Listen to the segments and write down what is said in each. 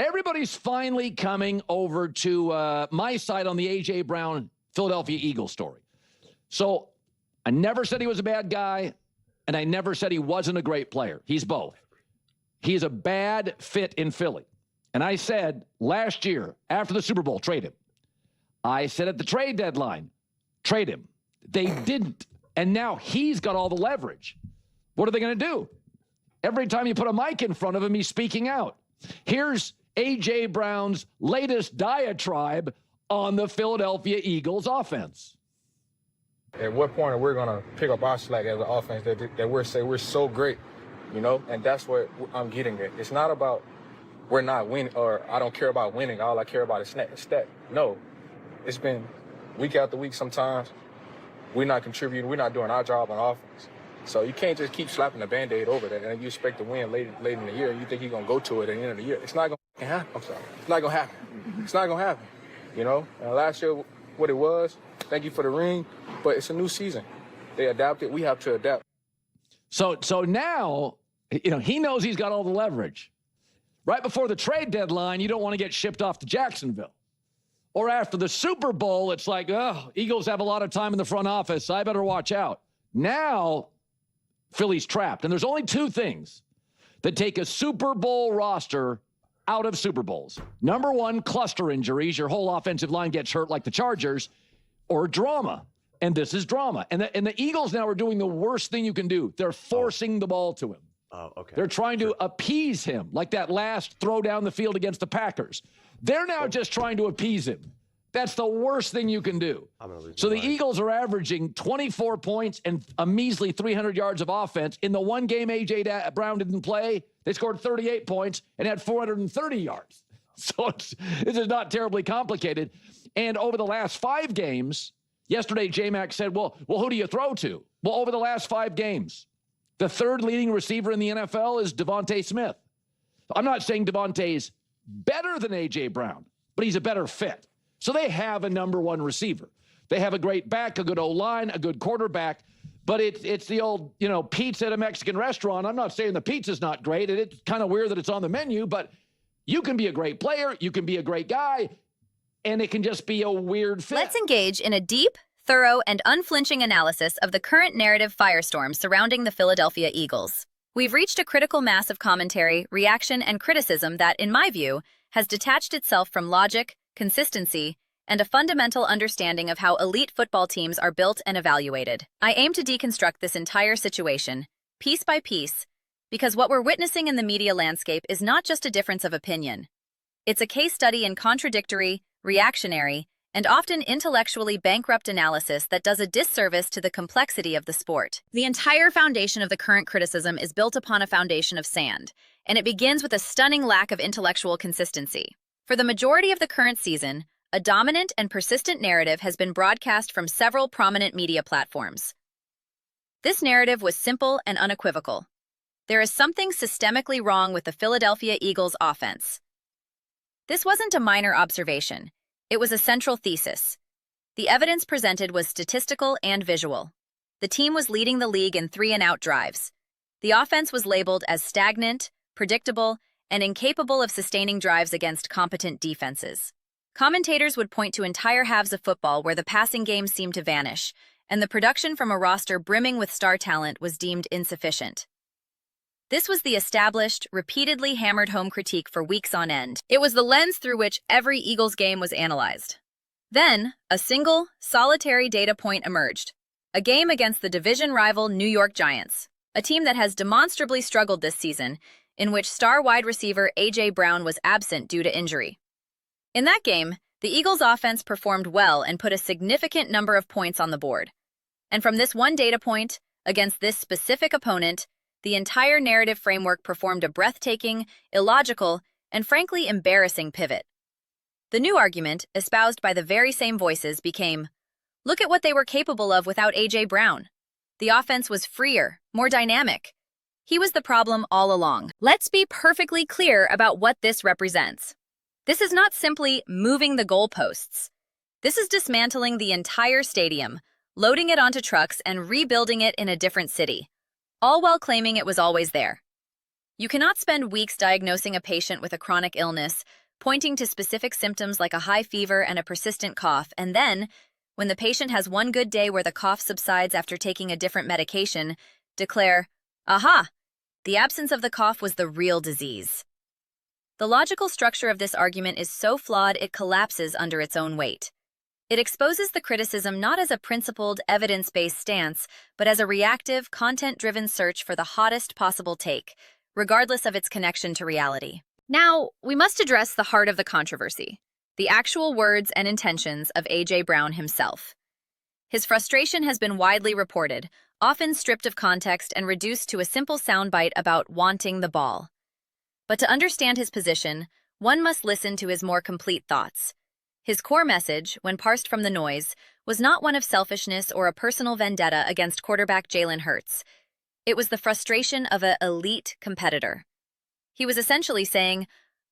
everybody's finally coming over to my side on the A.J. Brown Philadelphia Eagles story. So I never said he was a bad guy, and I never said he wasn't a great player. He's both. He's a bad fit in Philly. And I said last year, after the Super Bowl, trade him. I said at the trade deadline, trade him. They didn't. And now he's got all the leverage. What are they going to do? Every time you put a mic in front of him, he's speaking out. Here's A.J. Brown's latest diatribe on the Philadelphia Eagles offense. At what point are we going to pick up our slack as an offense that we're so great, you know? And that's what I'm getting at. It's not about we're not winning or I don't care about winning. All I care about is stat. No, it's been week after week sometimes. We're not contributing. We're not doing our job on offense. So you can't just keep slapping the Band-Aid over that and you expect to win late in the year. You think you're going to go to it at the end of the year. It's not going to happen. I'm sorry. It's not going to happen. It's not going to happen. You know, and last year, what it was, thank you for the ring, but it's a new season. They adapted. We have to adapt. So now, you know, he knows he's got all the leverage. Right before the trade deadline, you don't want to get shipped off to Jacksonville. Or after the Super Bowl, it's like, oh, Eagles have a lot of time in the front office. I better watch out. Now, Philly's trapped. And there's only two things that take a Super Bowl roster out of Super Bowls. Number one, cluster injuries. Your whole offensive line gets hurt like the Chargers. Or drama. And this is drama. And the Eagles now are doing the worst thing you can do. They're forcing the ball to him. Oh, okay. They're trying to appease him, like that last throw down the field against the Packers. They're now just trying to appease him. That's the worst thing you can do. So the Eagles are averaging 24 points and a measly 300 yards of offense. In the one game A.J. Brown didn't play, they scored 38 points and had 430 yards. So this is not terribly complicated. And over the last 5 games, yesterday J-Mac said, well, who do you throw to? Well, over the last 5 games, the third leading receiver in the NFL is Devontae Smith. I'm not saying Devontae's better than A.J. Brown, but he's a better fit. So they have a number one receiver. They have a great back, a good O-line, a good quarterback, but it's the old, you know, pizza at a Mexican restaurant. I'm not saying the pizza's not great. It's kind of weird that it's on the menu, but you can be a great player, you can be a great guy, and it can just be a weird fit. Let's engage in a deep, thorough, and unflinching analysis of the current narrative firestorm surrounding the Philadelphia Eagles. We've reached a critical mass of commentary, reaction, and criticism that, in my view, has detached itself from logic, consistency, and a fundamental understanding of how elite football teams are built and evaluated. I aim to deconstruct this entire situation, piece by piece, because what we're witnessing in the media landscape is not just a difference of opinion. It's a case study in contradictory, reactionary, and often intellectually bankrupt analysis that does a disservice to the complexity of the sport. The entire foundation of the current criticism is built upon a foundation of sand, and it begins with a stunning lack of intellectual consistency. For the majority of the current season, a dominant and persistent narrative has been broadcast from several prominent media platforms. This narrative was simple and unequivocal. There is something systemically wrong with the Philadelphia Eagles offense. This wasn't a minor observation. It was a central thesis. The evidence presented was statistical and visual. The team was leading the league in 3-and-out drives. The offense was labeled as stagnant, predictable, and incapable of sustaining drives against competent defenses. Commentators would point to entire halves of football where the passing game seemed to vanish, and the production from a roster brimming with star talent was deemed insufficient. This was the established, repeatedly hammered home critique for weeks on end. It was the lens through which every Eagles game was analyzed. Then, a single, solitary data point emerged. A game against the division rival New York Giants, a team that has demonstrably struggled this season, in which star wide receiver A.J. Brown was absent due to injury. In that game, the Eagles' offense performed well and put a significant number of points on the board. And from this one data point, against this specific opponent, the entire narrative framework performed a breathtaking, illogical, and frankly embarrassing pivot. The new argument, espoused by the very same voices, became, look at what they were capable of without A.J. Brown. The offense was freer, more dynamic. He was the problem all along. Let's be perfectly clear about what this represents. This is not simply moving the goalposts. This is dismantling the entire stadium, loading it onto trucks, and rebuilding it in a different city, all while claiming it was always there. You cannot spend weeks diagnosing a patient with a chronic illness, pointing to specific symptoms like a high fever and a persistent cough, and then, when the patient has one good day where the cough subsides after taking a different medication, declare, "Aha! The absence of the cough was the real disease." The logical structure of this argument is so flawed it collapses under its own weight. It exposes the criticism not as a principled, evidence-based stance, but as a reactive, content-driven search for the hottest possible take, regardless of its connection to reality. Now, we must address the heart of the controversy, the actual words and intentions of A.J. Brown himself. His frustration has been widely reported, often stripped of context and reduced to a simple soundbite about wanting the ball. But to understand his position, one must listen to his more complete thoughts. His core message, when parsed from the noise, was not one of selfishness or a personal vendetta against quarterback Jalen Hurts. It was the frustration of an elite competitor. He was essentially saying,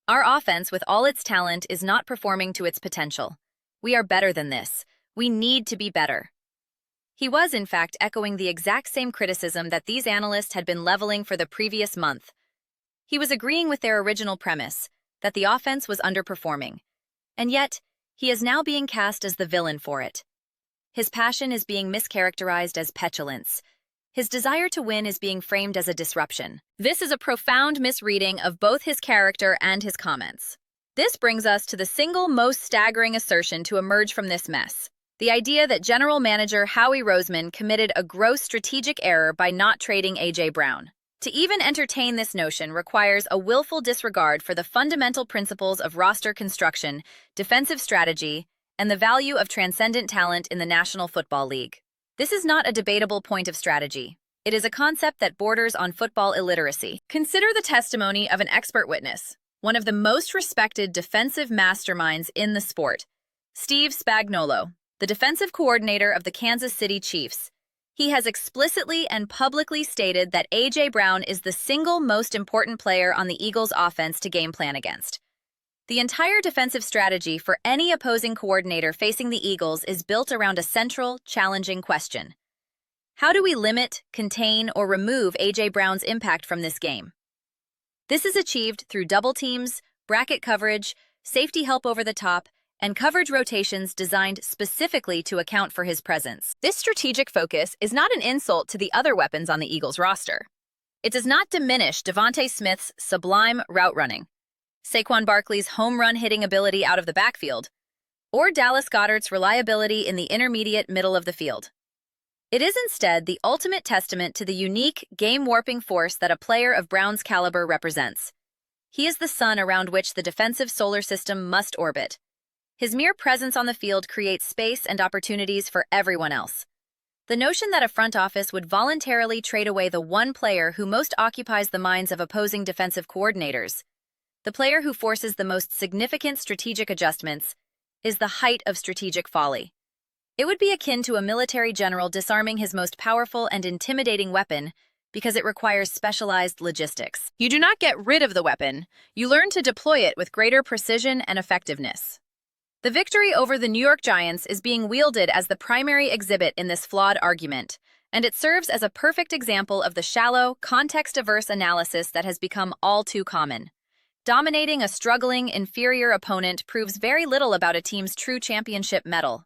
"Our offense, with all its talent, is not performing to its potential. We are better than this. We need to be better." He was, in fact, echoing the exact same criticism that these analysts had been leveling for the previous month. He was agreeing with their original premise, that the offense was underperforming. And yet, he is now being cast as the villain for it. His passion is being mischaracterized as petulance. His desire to win is being framed as a disruption. This is a profound misreading of both his character and his comments. This brings us to the single most staggering assertion to emerge from this mess: the idea that General Manager Howie Roseman committed a gross strategic error by not trading A.J. Brown. To even entertain this notion requires a willful disregard for the fundamental principles of roster construction, defensive strategy, and the value of transcendent talent in the National Football League. This is not a debatable point of strategy. It is a concept that borders on football illiteracy. Consider the testimony of an expert witness, one of the most respected defensive masterminds in the sport, Steve Spagnuolo, the defensive coordinator of the Kansas City Chiefs. He has explicitly and publicly stated that A.J. Brown is the single most important player on the Eagles' offense to game plan against. The entire defensive strategy for any opposing coordinator facing the Eagles is built around a central, challenging question. How do we limit, contain, or remove A.J. Brown's impact from this game? This is achieved through double teams, bracket coverage, safety help over the top, and coverage rotations designed specifically to account for his presence. This strategic focus is not an insult to the other weapons on the Eagles roster. It does not diminish Devontae Smith's sublime route running, Saquon Barkley's home run hitting ability out of the backfield, or Dallas Goedert's reliability in the intermediate middle of the field. It is instead the ultimate testament to the unique, game-warping force that a player of Brown's caliber represents. He is the sun around which the defensive solar system must orbit. His mere presence on the field creates space and opportunities for everyone else. The notion that a front office would voluntarily trade away the one player who most occupies the minds of opposing defensive coordinators, the player who forces the most significant strategic adjustments, is the height of strategic folly. It would be akin to a military general disarming his most powerful and intimidating weapon because it requires specialized logistics. You do not get rid of the weapon, you learn to deploy it with greater precision and effectiveness. The victory over the New York Giants is being wielded as the primary exhibit in this flawed argument, and it serves as a perfect example of the shallow, context-averse analysis that has become all too common. Dominating a struggling, inferior opponent proves very little about a team's true championship mettle.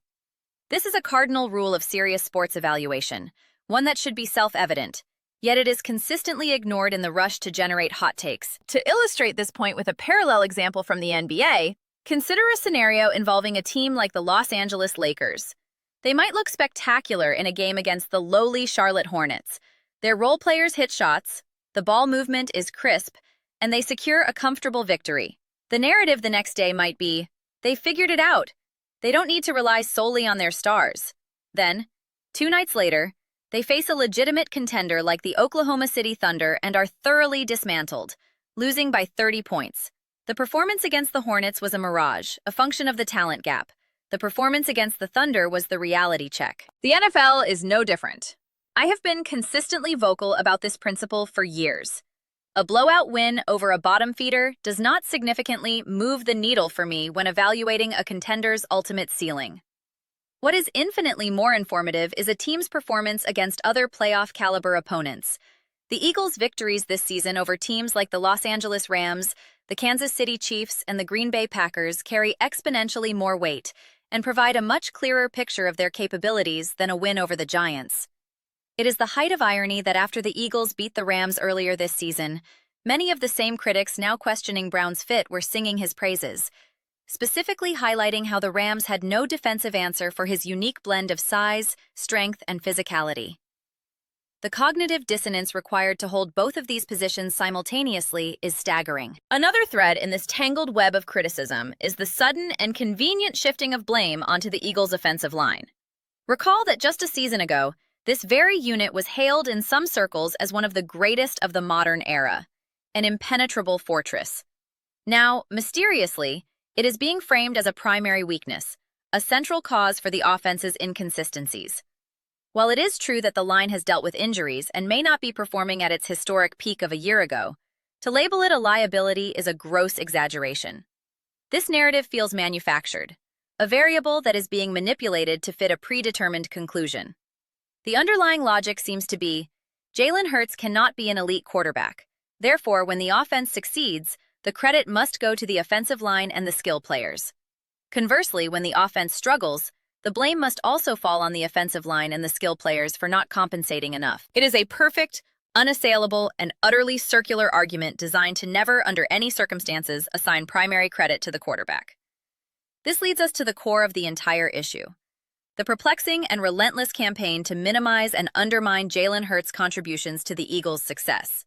This is a cardinal rule of serious sports evaluation, one that should be self-evident, yet it is consistently ignored in the rush to generate hot takes. To illustrate this point with a parallel example from the NBA, consider a scenario involving a team like the Los Angeles Lakers. They might look spectacular in a game against the lowly Charlotte Hornets. Their role players hit shots, the ball movement is crisp, and they secure a comfortable victory. The narrative the next day might be, they figured it out. They don't need to rely solely on their stars. Then, 2 nights later, they face a legitimate contender like the Oklahoma City Thunder and are thoroughly dismantled, losing by 30 points. The performance against the Hornets was a mirage, a function of the talent gap. The performance against the Thunder was the reality check. The NFL is no different. I have been consistently vocal about this principle for years. A blowout win over a bottom feeder does not significantly move the needle for me when evaluating a contender's ultimate ceiling. What is infinitely more informative is a team's performance against other playoff-caliber opponents. The Eagles' victories this season over teams like the Los Angeles Rams, the Kansas City Chiefs, and the Green Bay Packers carry exponentially more weight and provide a much clearer picture of their capabilities than a win over the Giants. It is the height of irony that after the Eagles beat the Rams earlier this season, many of the same critics now questioning Brown's fit were singing his praises, specifically highlighting how the Rams had no defensive answer for his unique blend of size, strength, and physicality. The cognitive dissonance required to hold both of these positions simultaneously is staggering. Another thread in this tangled web of criticism is the sudden and convenient shifting of blame onto the Eagles' offensive line. Recall that just a season ago, this very unit was hailed in some circles as one of the greatest of the modern era, an impenetrable fortress. Now, mysteriously, it is being framed as a primary weakness, a central cause for the offense's inconsistencies. While it is true that the line has dealt with injuries and may not be performing at its historic peak of a year ago, to label it a liability is a gross exaggeration. This narrative feels manufactured, a variable that is being manipulated to fit a predetermined conclusion. The underlying logic seems to be, Jalen Hurts cannot be an elite quarterback. Therefore, when the offense succeeds, the credit must go to the offensive line and the skill players. Conversely, when the offense struggles, the blame must also fall on the offensive line and the skill players for not compensating enough. It is a perfect, unassailable, and utterly circular argument designed to never, under any circumstances, assign primary credit to the quarterback. This leads us to the core of the entire issue: the perplexing and relentless campaign to minimize and undermine Jalen Hurts' contributions to the Eagles' success.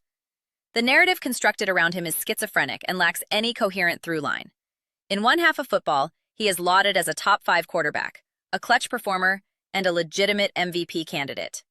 The narrative constructed around him is schizophrenic and lacks any coherent through line. In one half of football, he is lauded as a top-5 quarterback, a clutch performer, and a legitimate MVP candidate.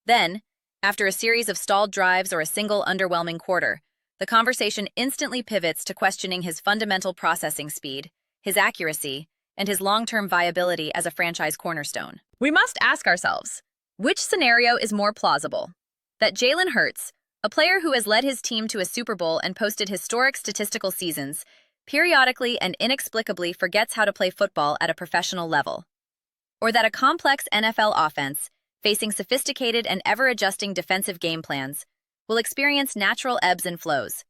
Then, after a series of stalled drives or a single underwhelming quarter, the conversation instantly pivots to questioning his fundamental processing speed, his accuracy, and his long-term viability as a franchise cornerstone. We must ask ourselves, which scenario is more plausible? That Jalen Hurts, a player who has led his team to a Super Bowl and posted historic statistical seasons, periodically and inexplicably forgets how to play football at a professional level? Or that a complex NFL offense, facing sophisticated and ever-adjusting defensive game plans, will experience natural ebbs and flows?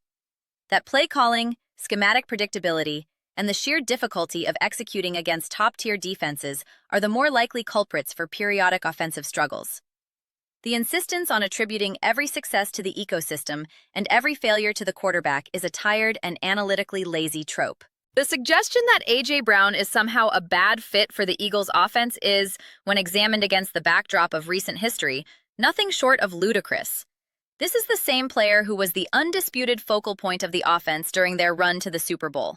That play calling, schematic predictability, and the sheer difficulty of executing against top-tier defenses are the more likely culprits for periodic offensive struggles. The insistence on attributing every success to the ecosystem and every failure to the quarterback is a tired and analytically lazy trope. The suggestion that A.J. Brown is somehow a bad fit for the Eagles' offense is, when examined against the backdrop of recent history, nothing short of ludicrous. This is the same player who was the undisputed focal point of the offense during their run to the Super Bowl.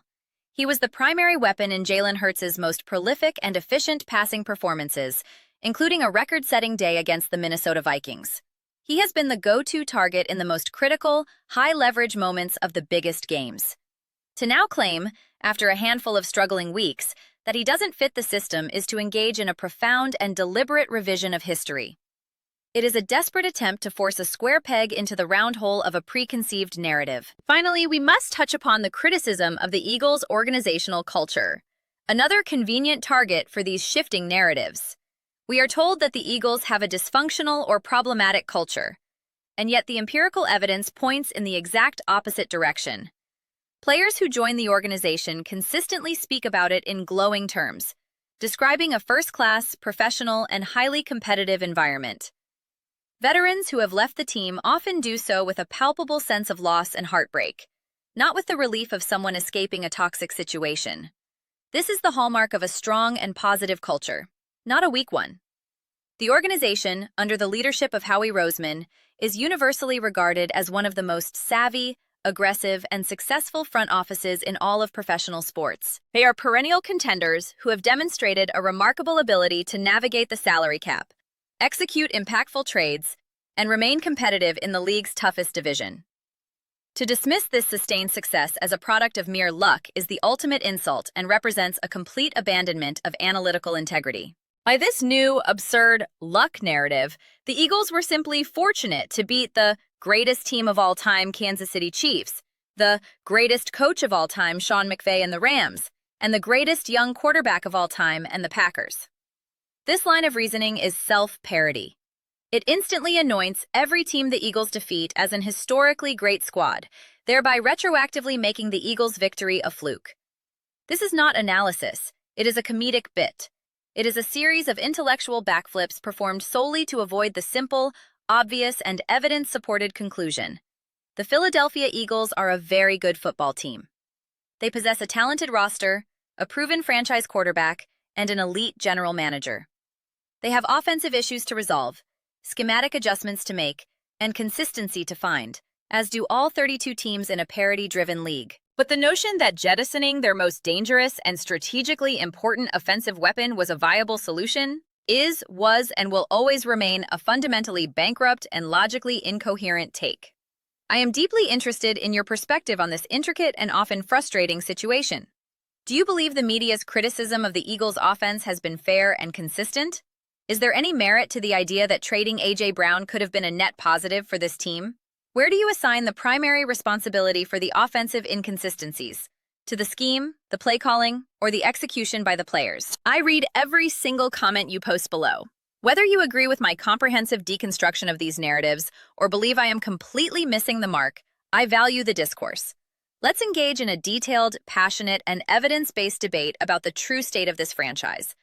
He was the primary weapon in Jalen Hurts' most prolific and efficient passing performances, including a record-setting day against the Minnesota Vikings. He has been the go-to target in the most critical, high-leverage moments of the biggest games. To now claim, after a handful of struggling weeks, that he doesn't fit the system is to engage in a profound and deliberate revision of history. It is a desperate attempt to force a square peg into the round hole of a preconceived narrative. Finally, we must touch upon the criticism of the Eagles' organizational culture, another convenient target for these shifting narratives. We are told that the Eagles have a dysfunctional or problematic culture, and yet the empirical evidence points in the exact opposite direction. Players who join the organization consistently speak about it in glowing terms, describing a first-class, professional, and highly competitive environment. Veterans who have left the team often do so with a palpable sense of loss and heartbreak, not with the relief of someone escaping a toxic situation. This is the hallmark of a strong and positive culture, not a weak one. The organization, under the leadership of Howie Roseman, is universally regarded as one of the most savvy, aggressive, and successful front offices in all of professional sports. They are perennial contenders who have demonstrated a remarkable ability to navigate the salary cap, execute impactful trades, and remain competitive in the league's toughest division. To dismiss this sustained success as a product of mere luck is the ultimate insult and represents a complete abandonment of analytical integrity. By this new, absurd luck narrative, the Eagles were simply fortunate to beat the greatest team of all time, Kansas City Chiefs, the greatest coach of all time, Sean McVay and the Rams, and the greatest young quarterback of all time and the Packers. This line of reasoning is self-parody. It instantly anoints every team the Eagles defeat as an historically great squad, thereby retroactively making the Eagles' victory a fluke. This is not analysis, it is a comedic bit. It is a series of intellectual backflips performed solely to avoid the simple, obvious, and evidence-supported conclusion. The Philadelphia Eagles are a very good football team. They possess a talented roster, a proven franchise quarterback, and an elite general manager. They have offensive issues to resolve, schematic adjustments to make, and consistency to find, as do all 32 teams in a parity-driven league. But the notion that jettisoning their most dangerous and strategically important offensive weapon was a viable solution was, and will always remain a fundamentally bankrupt and logically incoherent take. I am deeply interested in your perspective on this intricate and often frustrating situation. Do you believe the media's criticism of the Eagles' offense has been fair and consistent? Is there any merit to the idea that trading A.J. Brown could have been a net positive for this team? Where do you assign the primary responsibility for the offensive inconsistencies? To the scheme, the play calling, or the execution by the players? I read every single comment you post below. Whether you agree with my comprehensive deconstruction of these narratives or believe I am completely missing the mark, I value the discourse. Let's engage in a detailed, passionate, and evidence-based debate about the true state of this franchise.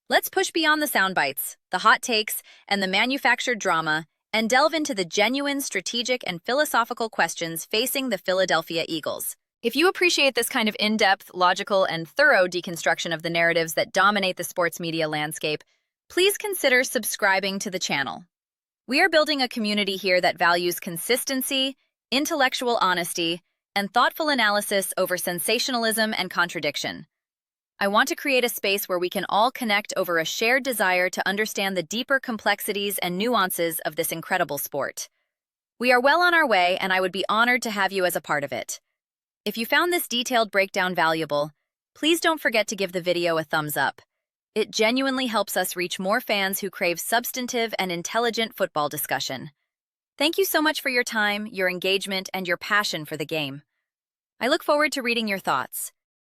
Let's push beyond the sound bites, the hot takes, and the manufactured drama, and delve into the genuine strategic and philosophical questions facing the Philadelphia Eagles. If you appreciate this kind of in-depth, logical, and thorough deconstruction of the narratives that dominate the sports media landscape, please consider subscribing to the channel. We are building a community here that values consistency, intellectual honesty, and thoughtful analysis over sensationalism and contradiction. I want to create a space where we can all connect over a shared desire to understand the deeper complexities and nuances of this incredible sport. We are well on our way, and I would be honored to have you as a part of it. If you found this detailed breakdown valuable, please don't forget to give the video a thumbs up. It genuinely helps us reach more fans who crave substantive and intelligent football discussion. Thank you so much for your time, your engagement, and your passion for the game. I look forward to reading your thoughts.